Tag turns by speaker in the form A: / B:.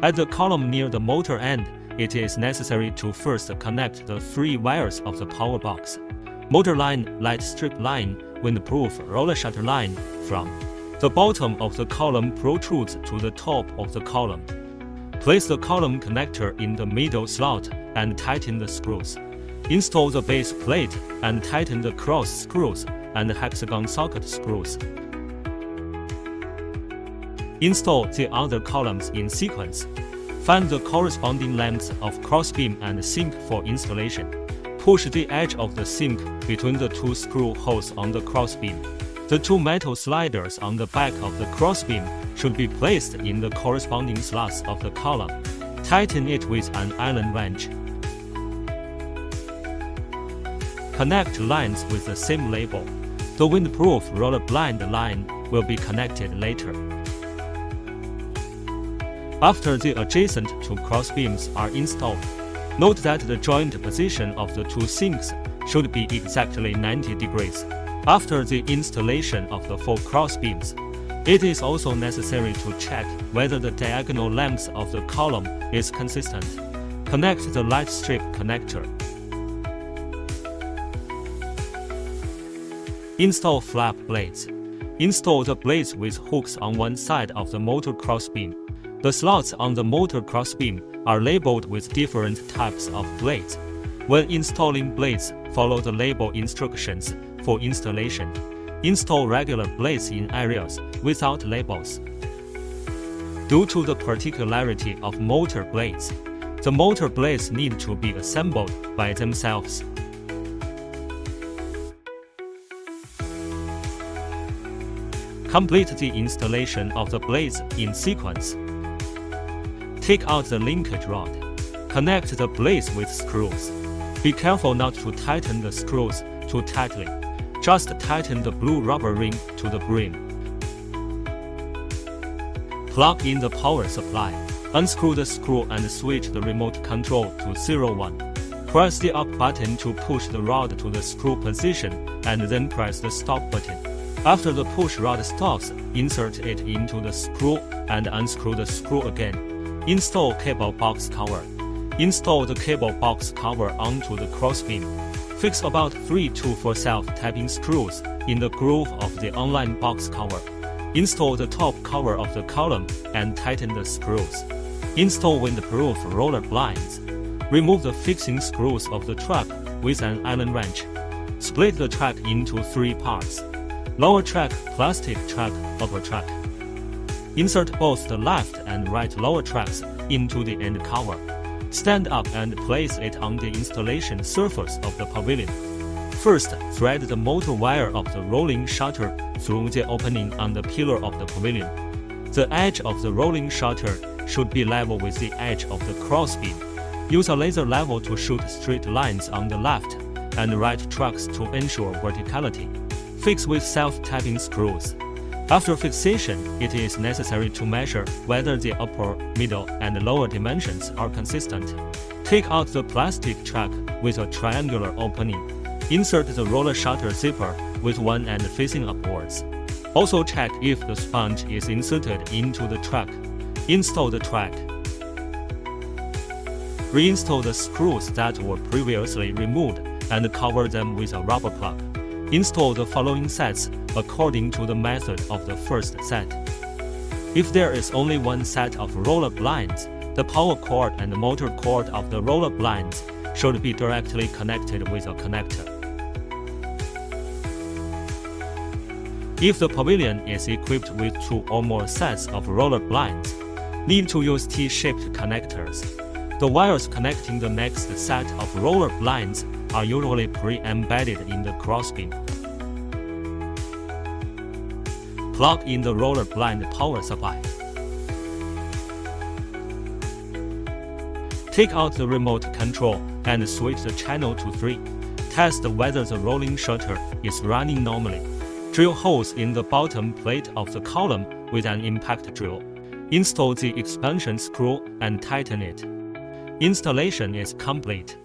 A: At the column near the motor end, it is necessary to first connect the 3 wires of the power box. Motor line, light strip line, windproof roller shutter line from the bottom of the column protrudes to the top of the column. Place the column connector in the middle slot and tighten the screws. Install the base plate and tighten the cross screws and hexagon socket screws. Install the other columns in sequence. Find the corresponding lengths of crossbeam and sink for installation. Push the edge of the sink between the 2 screw holes on the crossbeam. The 2 metal sliders on the back of the crossbeam should be placed in the corresponding slots of the column. Tighten it with an Allen wrench. Connect lines with the same label. The windproof roller blind line will be connected later. After the adjacent 2 crossbeams are installed, note that the joint position of the 2 sinks should be exactly 90 degrees. After the installation of the 4 crossbeams, it is also necessary to check whether the diagonal length of the column is consistent. Connect the light strip connector. Install flap blades. Install the blades with hooks on one side of the motor crossbeam. The slots on the motor crossbeam are labeled with different types of blades. When installing blades, follow the label instructions for installation. Install regular blades in areas without labels. Due to the particularity of motor blades, the motor blades need to be assembled by themselves. Complete the installation of the blades in sequence. Take out the linkage rod. Connect the blades with screws. Be careful not to tighten the screws too tightly. Just tighten the blue rubber ring to the brim. Plug in the power supply. Unscrew the screw and switch the remote control to 01. Press the up button to push the rod to the screw position and then press the stop button. After the push rod stops, insert it into the screw and unscrew the screw again. Install cable box cover. Install the cable box cover onto the crossbeam. Fix about 3 to 4 self-tapping screws in the groove of the online box cover. Install the top cover of the column and tighten the screws. Install windproof roller blinds. Remove the fixing screws of the track with an Allen wrench. Split the track into 3 parts. Lower track, plastic track, upper track. Insert both the left and right lower tracks into the end cover. Stand up and place it on the installation surface of the pavilion. First, thread the motor wire of the rolling shutter through the opening on the pillar of the pavilion. The edge of the rolling shutter should be level with the edge of the crossbeam. Use a laser level to shoot straight lines on the left and right tracks to ensure verticality. Fix with self-tapping screws. After fixation, it is necessary to measure whether the upper, middle, and lower dimensions are consistent. Take out the plastic track with a triangular opening. Insert the roller shutter zipper with one end facing upwards. Also check if the sponge is inserted into the track. Install the track. Reinstall the screws that were previously removed and cover them with a rubber plug. Install the following sets according to the method of the first set. If there is only one set of roller blinds, the power cord and motor cord of the roller blinds should be directly connected with a connector. If the pavilion is equipped with 2 or more sets of roller blinds, need to use T-shaped connectors. The wires connecting the next set of roller blinds are usually pre-embedded in the crossbeam. Plug in the roller blind power supply. Take out the remote control and switch the channel to 3. Test whether the rolling shutter is running normally. Drill holes in the bottom plate of the column with an impact drill. Install the expansion screw and tighten it. Installation is complete.